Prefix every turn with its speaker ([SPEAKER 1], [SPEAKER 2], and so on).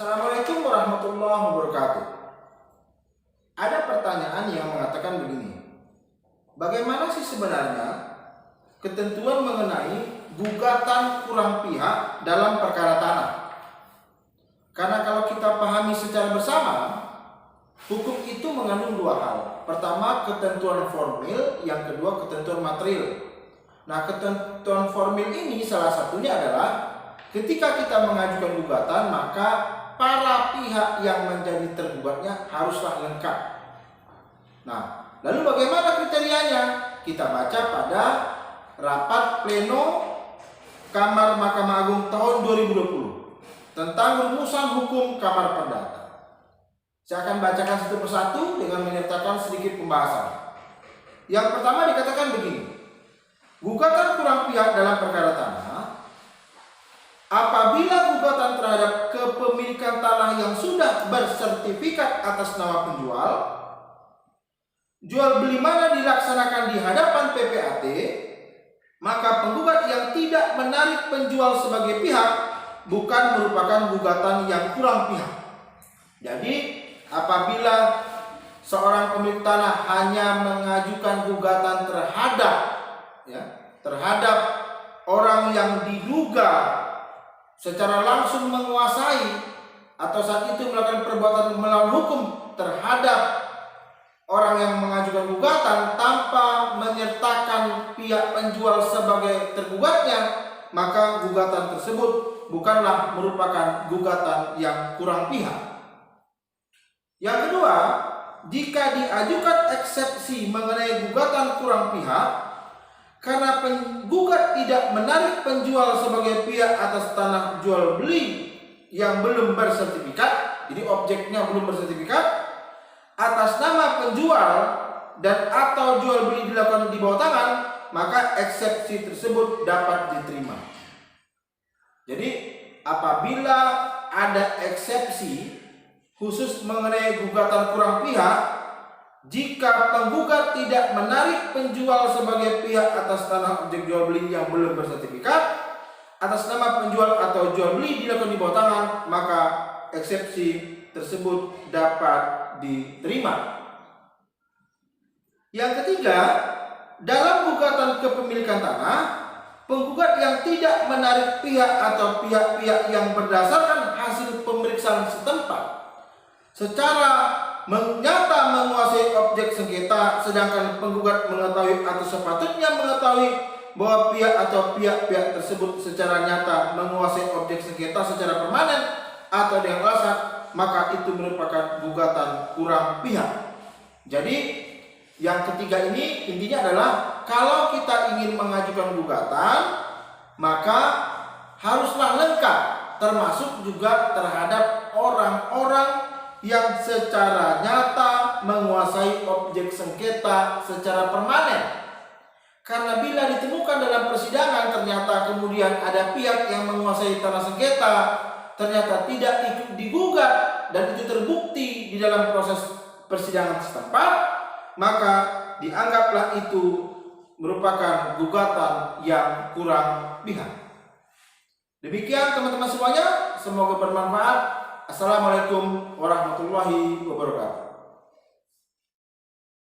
[SPEAKER 1] Assalamualaikum warahmatullahi wabarakatuh. Ada pertanyaan yang mengatakan begini. Bagaimana sih sebenarnya ketentuan mengenai gugatan kurang pihak dalam perkara tanah? Karena kalau kita pahami secara bersama, hukum itu mengandung dua hal. Pertama, ketentuan formil, yang kedua ketentuan material. Nah, ketentuan formil ini salah satunya adalah ketika kita mengajukan gugatan, maka para pihak yang menjadi tergugatnya haruslah lengkap. Nah, lalu bagaimana kriterianya? Kita baca pada rapat pleno Kamar Mahkamah Agung tahun 2020 tentang rumusan hukum Kamar Perdata. Saya akan bacakan satu persatu dengan menyertakan sedikit pembahasan. Yang pertama dikatakan begini. Gugatan kurang pihak dalam perkara tanah apabila gugatan terhadap kepemilikan tanah yang sudah bersertifikat atas nama penjual, jual beli mana dilaksanakan di hadapan PPAT, maka penggugat yang tidak menarik penjual sebagai pihak bukan merupakan gugatan yang kurang pihak. Jadi apabila seorang pemilik tanah hanya mengajukan gugatan terhadap orang yang diduga secara langsung menguasai atau saat itu melakukan perbuatan melawan hukum terhadap orang yang mengajukan gugatan tanpa menyertakan pihak penjual sebagai tergugatnya, maka gugatan tersebut bukanlah merupakan gugatan yang kurang pihak. Yang kedua, jika diajukan eksepsi mengenai gugatan kurang pihak karena penggugat tidak menarik penjual sebagai pihak atas tanah jual beli yang belum bersertifikat, jadi objeknya belum bersertifikat, atas nama penjual dan atau jual beli dilakukan di bawah tangan, maka eksepsi tersebut dapat diterima. Jadi apabila ada eksepsi khusus mengenai gugatan kurang pihak, jika penggugat tidak menarik penjual sebagai pihak atas tanah objek jual beli yang belum bersertifikat, atas nama penjual atau jual beli dilakukan di bawah tangan, maka eksepsi tersebut dapat diterima. Yang ketiga, dalam gugatan kepemilikan tanah, penggugat yang tidak menarik pihak atau pihak-pihak yang berdasarkan hasil pemeriksaan setempat secara nyata menguasai objek sengketa, sedangkan penggugat mengetahui atau sepatutnya mengetahui bahwa pihak atau pihak-pihak tersebut secara nyata menguasai objek sengketa secara permanen atau dengan alasan, maka itu merupakan gugatan kurang pihak. Jadi yang ketiga ini intinya adalah kalau kita ingin mengajukan gugatan, maka haruslah lengkap, termasuk juga terhadap orang-orang yang secara nyata menguasai objek sengketa secara permanen. Karena bila ditemukan dalam persidangan ternyata kemudian ada pihak yang menguasai tanah sengketa, ternyata tidak ikut digugat dan itu terbukti di dalam proses persidangan setempat, maka dianggaplah itu merupakan gugatan yang kurang pihak. Demikian teman-teman semuanya, semoga bermanfaat. Assalamualaikum warahmatullahi wabarakatuh.